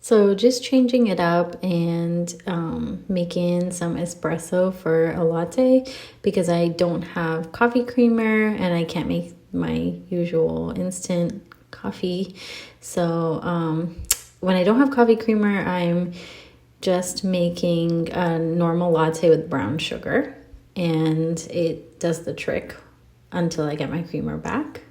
So just changing it up and making some espresso for a latte because I don't have coffee creamer and I can't make my usual instant coffee. So when I don't have coffee creamer, I'm just making a normal latte with brown sugar, and it does the trick until I get my creamer back.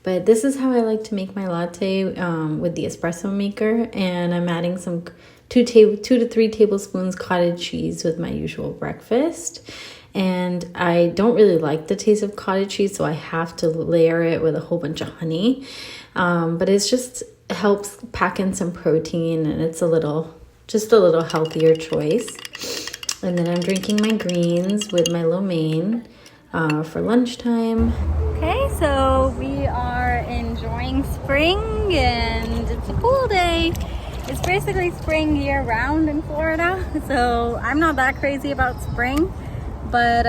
But this is how I like to make my latte with the espresso maker, and I'm adding some 2 to 3 tablespoons cottage cheese with my usual breakfast. And I don't really like the taste of cottage cheese, so I have to layer it with a whole bunch of honey. But it's just helps pack in some protein, and it's just a little healthier choice. And then I'm drinking my greens with my lo mein for lunchtime. Okay, so we are enjoying spring and it's a cool day. It's basically spring year-round in Florida, so I'm not that crazy about spring. But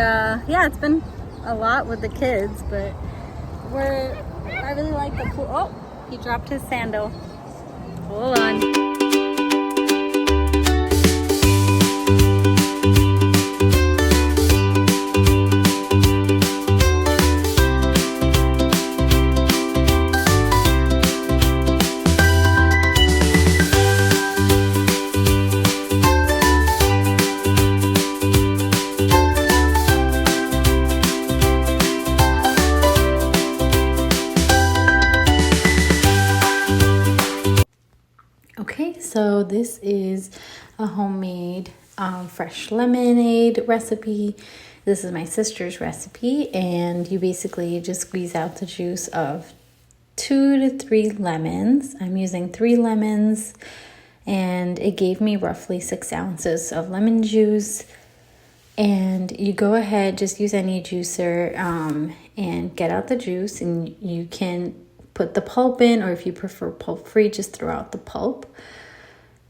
yeah, it's been a lot with the kids, but I really like the pool. Oh, he dropped his sandal. Hold on. Okay, so this is a homemade fresh lemonade recipe. This is my sister's recipe, and you basically just squeeze out the juice of 2 to 3 lemons. I'm using 3 lemons, and it gave me roughly 6 ounces of lemon juice. And you go ahead, just use any juicer and get out the juice, and you can put the pulp in, or if you prefer pulp free, just throw out the pulp.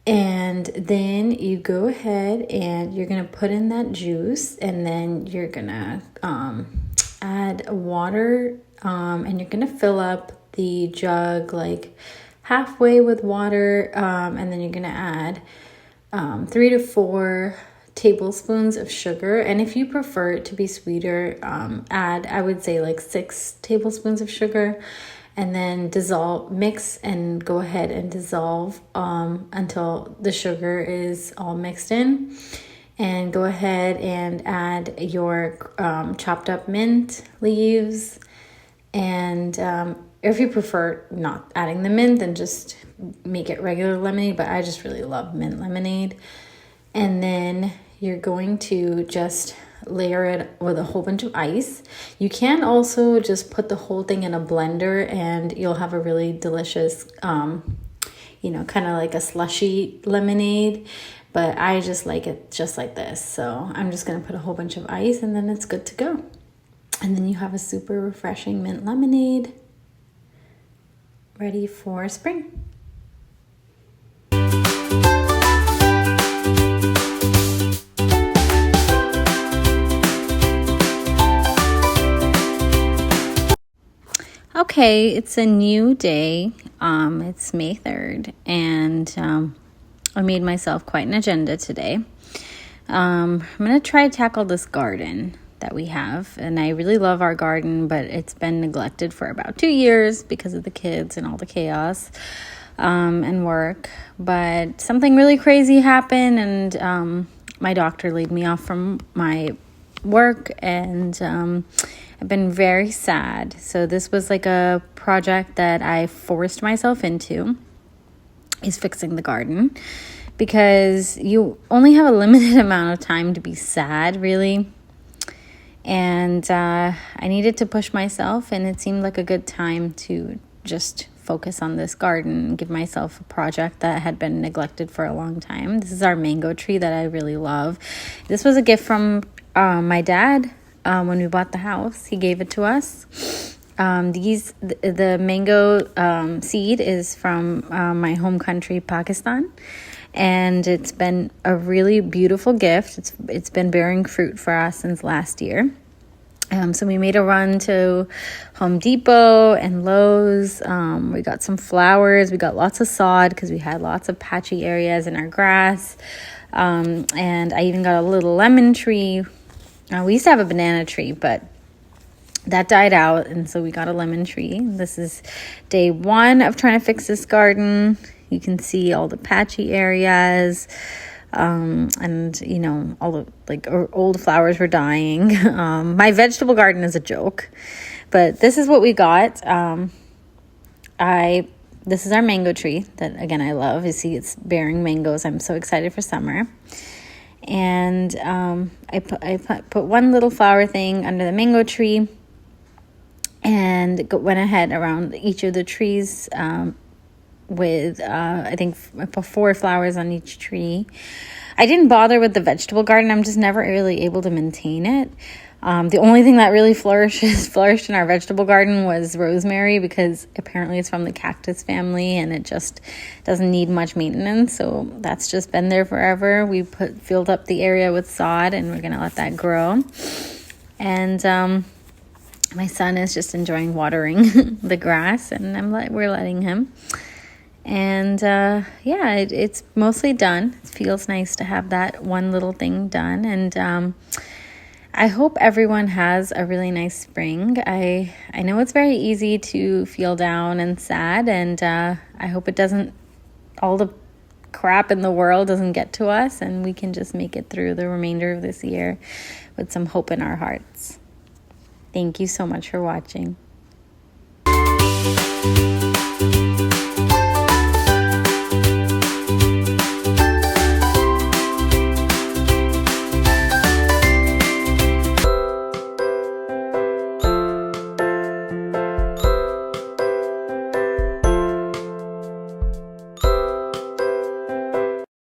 And then you go ahead and you're gonna put in that juice, and then you're gonna add water, and you're gonna fill up the jug like halfway with water, and then you're gonna add 3 to 4 tablespoons of sugar. And if you prefer it to be sweeter, add, I would say, like 6 tablespoons of sugar. And then mix and go ahead and dissolve until the sugar is all mixed in. And go ahead and add your chopped up mint leaves. And if you prefer not adding the mint, then just make it regular lemonade. But I just really love mint lemonade. And then you're going to just layer it with a whole bunch of ice. You can also just put the whole thing in a blender, and you'll have a really delicious, kind of like a slushy lemonade. But I just like it just like this. So I'm just going to put a whole bunch of ice, and then it's good to go. And then you have a super refreshing mint lemonade ready for spring. Okay, it's a new day. It's May 3rd, and I made myself quite an agenda today. I'm going to try to tackle this garden that we have, and I really love our garden, but it's been neglected for about 2 years because of the kids and all the chaos and work. But something really crazy happened, and my doctor laid me off from my work, and I've been very sad. So this was like a project that I forced myself into, is fixing the garden, because you only have a limited amount of time to be sad, really. And I needed to push myself, and it seemed like a good time to just focus on this garden and give myself a project that had been neglected for a long time. This is our mango tree that I really love. This was a gift from my dad. When we bought the house, he gave it to us. The mango seed is from my home country, Pakistan, and it's been a really beautiful gift. It's been bearing fruit for us since last year, So we made a run to Home Depot and Lowe's. We got some flowers. We got lots of sod because we had lots of patchy areas in our grass. And I even got a little lemon tree. We used to have a banana tree, but that died out, and so we got a lemon tree. This is day 1 of trying to fix this garden. You can see all the patchy areas. And you know, all the old flowers were dying. My vegetable garden is a joke, but this is what we got. This is our mango tree that, again, I love. You see it's bearing mangoes. I'm so excited for summer. And I put one little flower thing under the mango tree, and went ahead around each of the trees with I think I put 4 flowers on each tree. I didn't bother with the vegetable garden. I'm just never really able to maintain it. The only thing that really flourished in our vegetable garden was rosemary, because apparently it's from the cactus family and it just doesn't need much maintenance. So that's just been there forever. We filled up the area with sod, and we're gonna let that grow. And my son is just enjoying watering the grass, and we're letting him. And it's mostly done. It feels nice to have that one little thing done. And I hope everyone has a really nice spring. I know it's very easy to feel down and sad, and I hope all the crap in the world doesn't get to us, and we can just make it through the remainder of this year with some hope in our hearts. Thank you so much for watching.